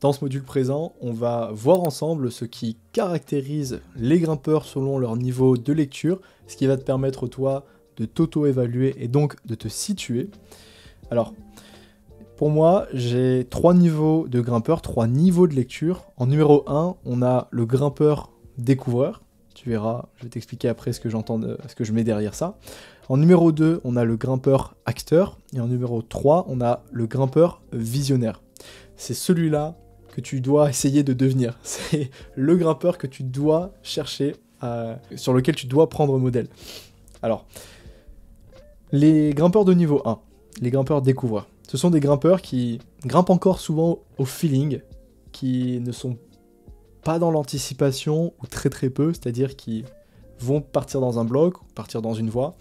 Dans ce module présent, on va voir ensemble ce qui caractérise les grimpeurs selon leur niveau de lecture, ce qui va te permettre toi de t'auto-évaluer et donc de te situer. Alors, pour moi, j'ai 3 niveaux de grimpeurs, 3 niveaux de lecture. En numéro 1, on a le grimpeur découvreur. Tu verras, je vais t'expliquer après ce que j'entends, ce que je mets derrière ça. En numéro 2, on a le grimpeur acteur. Et en numéro 3, on a le grimpeur visionnaire. C'est celui-là que tu dois essayer de devenir. C'est le grimpeur que tu dois chercher, sur lequel tu dois prendre modèle. Alors, les grimpeurs de niveau 1, les grimpeurs découvreurs, ce sont des grimpeurs qui grimpent encore souvent au feeling, qui ne sont pas dans l'anticipation, ou très très peu, c'est-à-dire qui vont partir dans un bloc, ou partir dans une voie,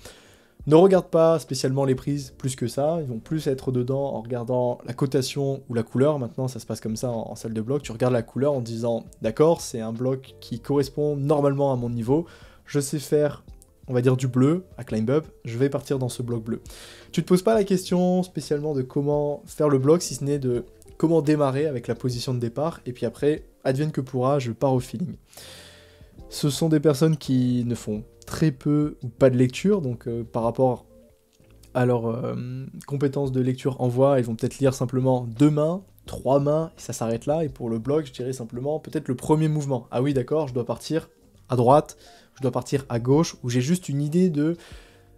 ne regardent pas spécialement les prises plus que ça, ils vont plus être dedans en regardant la cotation ou la couleur. Maintenant ça se passe comme ça en salle de bloc, tu regardes la couleur en disant d'accord, c'est un bloc qui correspond normalement à mon niveau, je sais faire, on va dire du bleu à climb up, je vais partir dans ce bloc bleu. Tu te poses pas la question spécialement de comment faire le bloc, si ce n'est de comment démarrer avec la position de départ, et puis après, advienne que pourra, je pars au feeling. Ce sont des personnes qui ne font très peu ou pas de lecture, donc par rapport à leurs compétences de lecture en voix, ils vont peut-être lire simplement 2 mains, 3 mains, et ça s'arrête là, et pour le bloc, je dirais simplement peut-être le premier mouvement. Ah oui, d'accord, je dois partir à droite, je dois partir à gauche, ou j'ai juste une idée de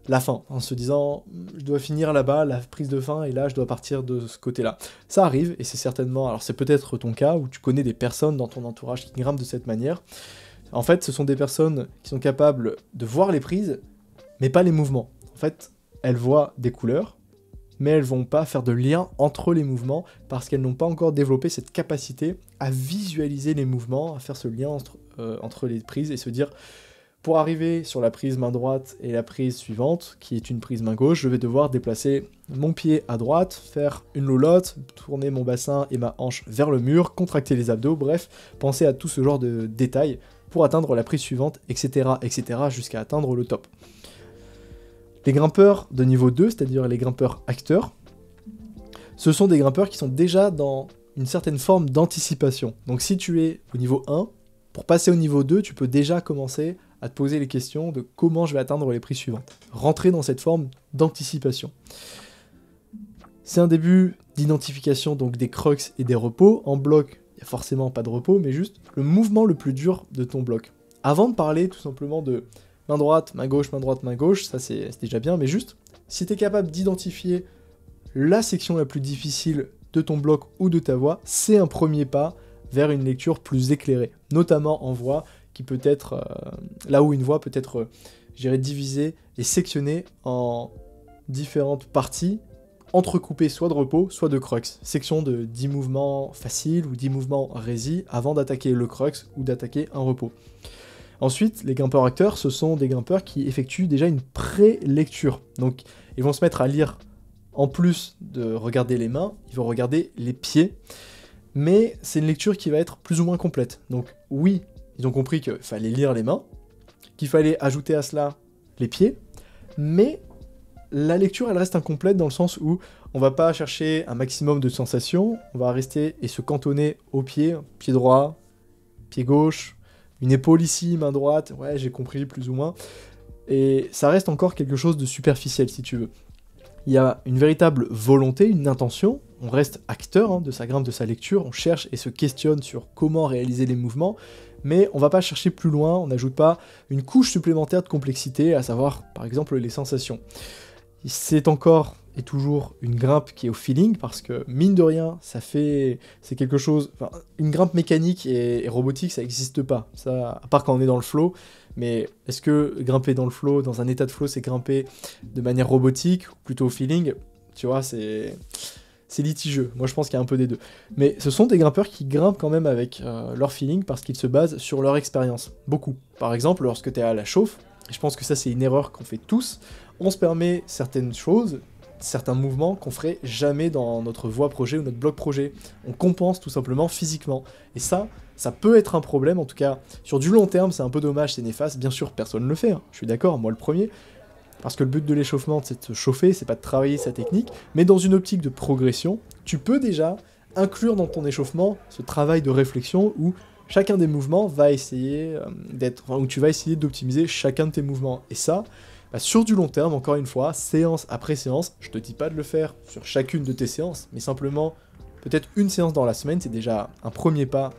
la fin, en se disant je dois finir là-bas, la prise de fin, et là je dois partir de ce côté-là. Ça arrive, et c'est certainement, alors c'est peut-être ton cas, où tu connais des personnes dans ton entourage qui grimpent de cette manière. En fait, ce sont des personnes qui sont capables de voir les prises, mais pas les mouvements. En fait, elles voient des couleurs, mais elles vont pas faire de lien entre les mouvements, parce qu'elles n'ont pas encore développé cette capacité à visualiser les mouvements, à faire ce lien entre les prises, et se dire pour arriver sur la prise main droite et la prise suivante, qui est une prise main gauche, je vais devoir déplacer mon pied à droite, faire une lolotte, tourner mon bassin et ma hanche vers le mur, contracter les abdos, bref, penser à tout ce genre de détails pour atteindre la prise suivante, etc., etc., jusqu'à atteindre le top. Les grimpeurs de niveau 2, c'est-à-dire les grimpeurs acteurs, ce sont des grimpeurs qui sont déjà dans une certaine forme d'anticipation. Donc si tu es au niveau 1, pour passer au niveau 2, tu peux déjà commencer à te poser les questions de comment je vais atteindre les prises suivantes. Rentrer dans cette forme d'anticipation. C'est un début d'identification donc des crux et des repos. En bloc, il n'y a forcément pas de repos, mais juste le mouvement le plus dur de ton bloc. Avant de parler tout simplement de main droite, main gauche, main droite, main gauche, ça c'est déjà bien, mais juste, si tu es capable d'identifier la section la plus difficile de ton bloc ou de ta voix, c'est un premier pas vers une lecture plus éclairée, notamment en voix, qui peut être là où une voix peut être, je dirais, divisée et sectionnée en différentes parties, entrecoupées soit de repos, soit de crux. Section de 10 mouvements faciles ou 10 mouvements résis avant d'attaquer le crux ou d'attaquer un repos. Ensuite, les grimpeurs acteurs, ce sont des grimpeurs qui effectuent déjà une pré-lecture. Donc, ils vont se mettre à lire, en plus de regarder les mains, ils vont regarder les pieds, mais c'est une lecture qui va être plus ou moins complète. Donc, oui, ils ont compris qu'il fallait lire les mains, qu'il fallait ajouter à cela les pieds, mais la lecture, elle reste incomplète dans le sens où on va pas chercher un maximum de sensations, on va rester et se cantonner au pied droit, pied gauche, une épaule ici, main droite, ouais, j'ai compris plus ou moins, et ça reste encore quelque chose de superficiel si tu veux. Il y a une véritable volonté, une intention, on reste acteur de sa grimpe, de sa lecture, on cherche et se questionne sur comment réaliser les mouvements, mais on va pas chercher plus loin, on n'ajoute pas une couche supplémentaire de complexité, à savoir par exemple les sensations. C'est encore et toujours une grimpe qui est au feeling, parce que mine de rien, c'est quelque chose, enfin, une grimpe mécanique et robotique, ça n'existe pas, ça, à part quand on est dans le flow, mais est-ce que grimper dans le flow, dans un état de flow, c'est grimper de manière robotique, ou plutôt au feeling? Tu vois, c'est litigieux, moi je pense qu'il y a un peu des deux. Mais ce sont des grimpeurs qui grimpent quand même avec leur feeling, parce qu'ils se basent sur leur expérience, beaucoup. Par exemple, lorsque tu es à la chauffe, et je pense que ça c'est une erreur qu'on fait tous, on se permet certaines choses, certains mouvements qu'on ferait jamais dans notre voie projet ou notre bloc projet. On compense tout simplement physiquement. Et ça peut être un problème, en tout cas sur du long terme, c'est un peu dommage, c'est néfaste. Bien sûr, personne ne le fait, hein. Je suis d'accord, moi le premier. Parce que le but de l'échauffement, c'est de se chauffer, c'est pas de travailler sa technique. Mais dans une optique de progression, tu peux déjà inclure dans ton échauffement ce travail de réflexion où chacun des mouvements va essayer où tu vas essayer d'optimiser chacun de tes mouvements. Et ça, sur du long terme, encore une fois, séance après séance, je te dis pas de le faire sur chacune de tes séances, mais simplement peut-être une séance dans la semaine, c'est déjà un premier pas,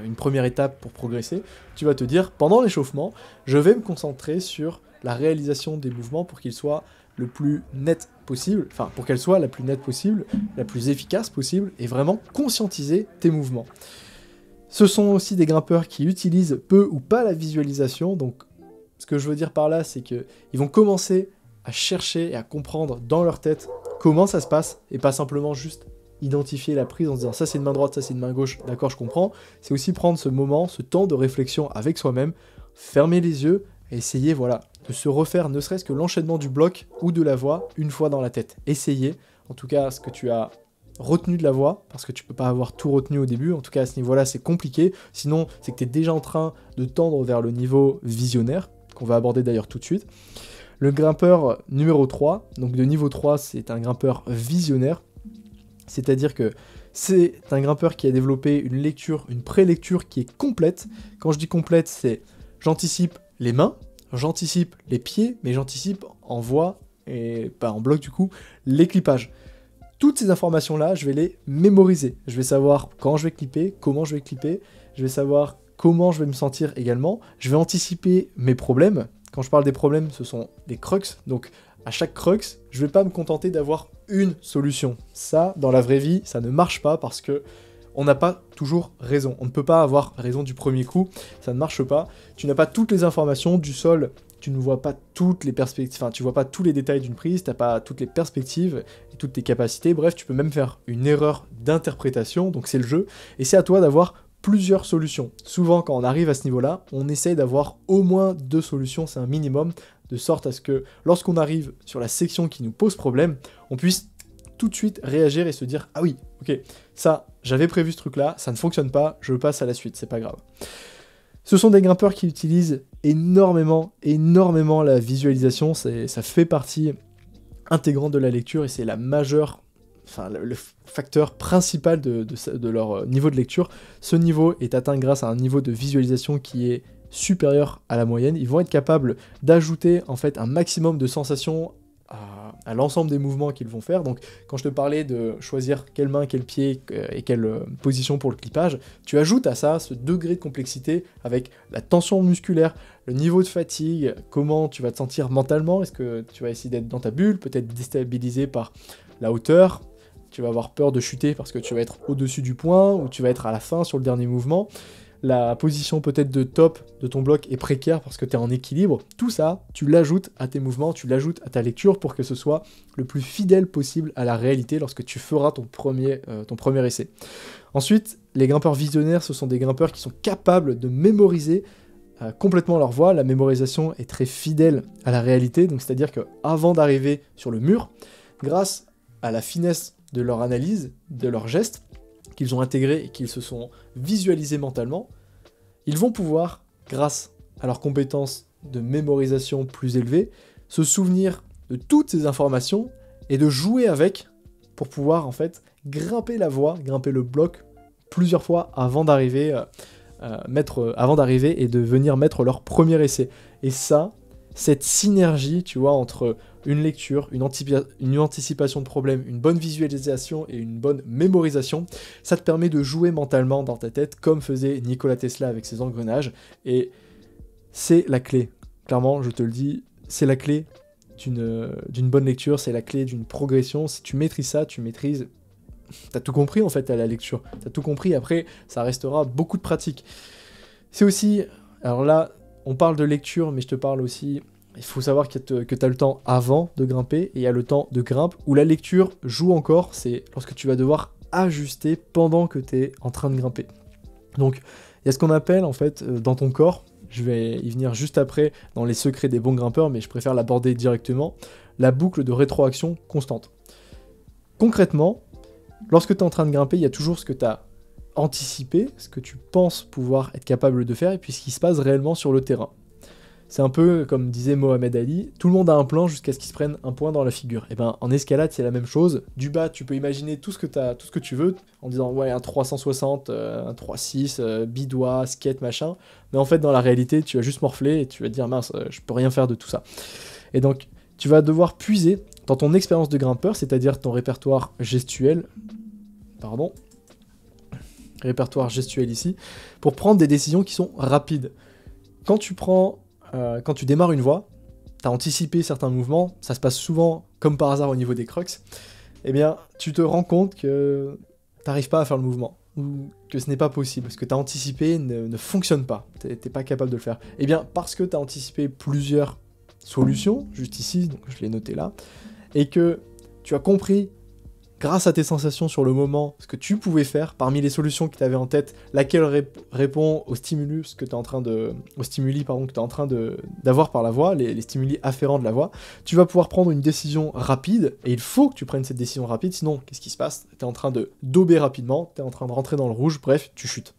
une première étape pour progresser. Tu vas te dire, pendant l'échauffement, je vais me concentrer sur la réalisation des mouvements pour qu'ils soient le plus net possible, enfin pour qu'elle soit la plus nette possible, la plus efficace possible, et vraiment conscientiser tes mouvements. Ce sont aussi des grimpeurs qui utilisent peu ou pas la visualisation, donc ce que je veux dire par là, c'est qu'ils vont commencer à chercher et à comprendre dans leur tête comment ça se passe, et pas simplement juste identifier la prise en se disant ça c'est une main droite, ça c'est une main gauche, d'accord je comprends, c'est aussi prendre ce moment, ce temps de réflexion avec soi-même, fermer les yeux, et essayer voilà, de se refaire ne serait-ce que l'enchaînement du bloc ou de la voix une fois dans la tête. Essayez, en tout cas ce que tu as retenu de la voix, parce que tu peux pas avoir tout retenu au début, en tout cas à ce niveau-là c'est compliqué, sinon c'est que tu es déjà en train de tendre vers le niveau visionnaire, qu'on va aborder d'ailleurs tout de suite. Le grimpeur numéro 3, donc de niveau 3, c'est un grimpeur visionnaire, c'est-à-dire que c'est un grimpeur qui a développé une lecture, une pré-lecture qui est complète. Quand je dis complète, c'est j'anticipe les mains, j'anticipe les pieds, mais j'anticipe en voix, et pas en bloc du coup, les clippages. Toutes ces informations-là, je vais les mémoriser. Je vais savoir quand je vais clipper, comment je vais clipper, je vais savoir comment je vais me sentir également. Je vais anticiper mes problèmes. Quand je parle des problèmes, ce sont des crux. Donc à chaque crux, je vais pas me contenter d'avoir une solution. Ça, dans la vraie vie, ça ne marche pas parce que on n'a pas toujours raison. On ne peut pas avoir raison du premier coup, ça ne marche pas. Tu n'as pas toutes les informations du sol, tu ne vois pas toutes les perspectives, enfin tu vois pas tous les détails d'une prise, tu n'as pas toutes les perspectives et toutes tes capacités. Bref, tu peux même faire une erreur d'interprétation, donc c'est le jeu. Et c'est à toi d'avoir plusieurs solutions. Souvent, quand on arrive à ce niveau-là, on essaye d'avoir au moins 2 solutions, c'est un minimum, de sorte à ce que lorsqu'on arrive sur la section qui nous pose problème, on puisse tout de suite réagir et se dire « Ah oui, ok, ça, j'avais prévu ce truc-là, ça ne fonctionne pas, je passe à la suite, c'est pas grave. » Ce sont des grimpeurs qui utilisent énormément la visualisation, ça fait partie intégrante de la lecture et c'est la majeure, enfin le facteur principal de leur niveau de lecture. Ce niveau est atteint grâce à un niveau de visualisation qui est supérieur à la moyenne. Ils vont être capables d'ajouter en fait un maximum de sensations à l'ensemble des mouvements qu'ils vont faire. Donc quand je te parlais de choisir quelle main, quel pied et quelle position pour le clippage, tu ajoutes à ça ce degré de complexité avec la tension musculaire, le niveau de fatigue, comment tu vas te sentir mentalement, est-ce que tu vas essayer d'être dans ta bulle, peut-être déstabilisé par la hauteur, tu vas avoir peur de chuter parce que tu vas être au-dessus du point, ou tu vas être à la fin sur le dernier mouvement. La position peut-être de top de ton bloc est précaire parce que tu es en équilibre. Tout ça, tu l'ajoutes à tes mouvements, tu l'ajoutes à ta lecture pour que ce soit le plus fidèle possible à la réalité lorsque tu feras ton premier essai. Ensuite, les grimpeurs visionnaires, ce sont des grimpeurs qui sont capables de mémoriser complètement leur voix. La mémorisation est très fidèle à la réalité, donc c'est-à-dire qu'avant d'arriver sur le mur, grâce à la finesse de leur analyse, de leurs gestes, qu'ils ont intégrés et qu'ils se sont visualisés mentalement, ils vont pouvoir, grâce à leurs compétences de mémorisation plus élevées, se souvenir de toutes ces informations et de jouer avec pour pouvoir en fait grimper la voie, grimper le bloc plusieurs fois avant d'arriver et de venir mettre leur premier essai. Et ça, cette synergie, tu vois, entre une lecture, une anticipation de problème, une bonne visualisation et une bonne mémorisation, ça te permet de jouer mentalement dans ta tête comme faisait Nikola Tesla avec ses engrenages, et c'est la clé. Clairement, je te le dis, c'est la clé d'une bonne lecture, c'est la clé d'une progression. Si tu maîtrises ça, tu maîtrises... T'as tout compris en fait à la lecture, t'as tout compris, après ça restera beaucoup de pratique. C'est aussi, alors là, on parle de lecture, mais je te parle aussi... Il faut savoir que tu as le temps avant de grimper et il y a le temps de grimpe où la lecture joue encore, c'est lorsque tu vas devoir ajuster pendant que tu es en train de grimper. Donc il y a ce qu'on appelle en fait dans ton corps, je vais y venir juste après dans les secrets des bons grimpeurs, mais je préfère l'aborder directement, la boucle de rétroaction constante. Concrètement, lorsque tu es en train de grimper, il y a toujours ce que tu as anticipé, ce que tu penses pouvoir être capable de faire et puis ce qui se passe réellement sur le terrain. C'est un peu comme disait Mohamed Ali, tout le monde a un plan jusqu'à ce qu'il se prenne un point dans la figure. Et ben en escalade c'est la même chose. Du bas tu peux imaginer tout ce que tu veux en disant ouais un 360, un 3-6, bidois, skate machin. Mais en fait dans la réalité tu vas juste morfler et tu vas te dire mince je peux rien faire de tout ça. Et donc tu vas devoir puiser dans ton expérience de grimpeur, c'est-à-dire ton répertoire gestuel, répertoire gestuel ici, pour prendre des décisions qui sont rapides. Quand tu démarres une voie, tu as anticipé certains mouvements, ça se passe souvent comme par hasard au niveau des crux, eh bien tu te rends compte que tu n'arrives pas à faire le mouvement, ou que ce n'est pas possible, ce que tu as anticipé ne fonctionne pas, tu n'es pas capable de le faire. Eh bien parce que tu as anticipé plusieurs solutions, juste ici, donc je l'ai noté là, et que tu as compris, grâce à tes sensations sur le moment, ce que tu pouvais faire, parmi les solutions que tu avais en tête, laquelle répond aux stimulus que tu es en train de... aux stimuli, pardon, que tu es en train d'avoir par la voix, les stimuli afférents de la voix, tu vas pouvoir prendre une décision rapide, et il faut que tu prennes cette décision rapide, sinon, qu'est-ce qui se passe? Tu es en train de dober rapidement, tu es en train de rentrer dans le rouge, bref, tu chutes.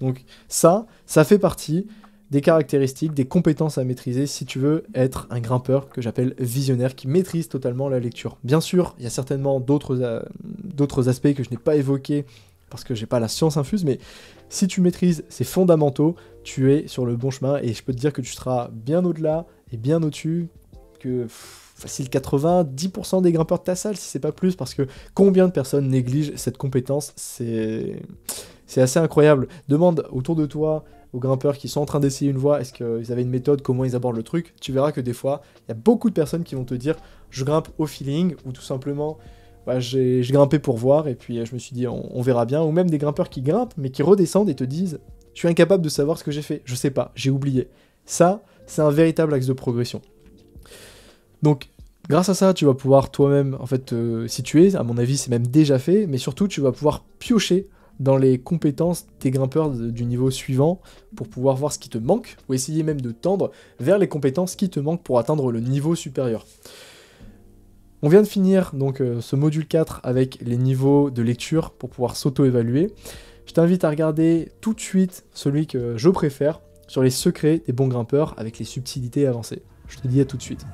Donc ça fait partie des caractéristiques, des compétences à maîtriser si tu veux être un grimpeur que j'appelle visionnaire, qui maîtrise totalement la lecture. Bien sûr, il y a certainement d'autres aspects que je n'ai pas évoqués parce que j'ai pas la science infuse, mais si tu maîtrises ces fondamentaux, tu es sur le bon chemin et je peux te dire que tu seras bien au-delà et bien au-dessus que facile 90% des grimpeurs de ta salle, si c'est pas plus, parce que combien de personnes négligent cette compétence, c'est assez incroyable. Demande autour de toi aux grimpeurs qui sont en train d'essayer une voie, est-ce qu'ils avaient une méthode, comment ils abordent le truc, tu verras que des fois, il y a beaucoup de personnes qui vont te dire je grimpe au feeling, ou tout simplement bah, j'ai grimpé pour voir, et puis je me suis dit on verra bien, ou même des grimpeurs qui grimpent, mais qui redescendent et te disent je suis incapable de savoir ce que j'ai fait, je sais pas, j'ai oublié. Ça, c'est un véritable axe de progression. Donc, grâce à ça, tu vas pouvoir toi-même en fait te situer, à mon avis c'est même déjà fait, mais surtout tu vas pouvoir piocher dans les compétences des grimpeurs du niveau suivant pour pouvoir voir ce qui te manque, ou essayer même de tendre vers les compétences qui te manquent pour atteindre le niveau supérieur. On vient de finir donc ce module 4 avec les niveaux de lecture pour pouvoir s'auto-évaluer. Je t'invite à regarder tout de suite celui que je préfère sur les secrets des bons grimpeurs avec les subtilités avancées. Je te dis à tout de suite.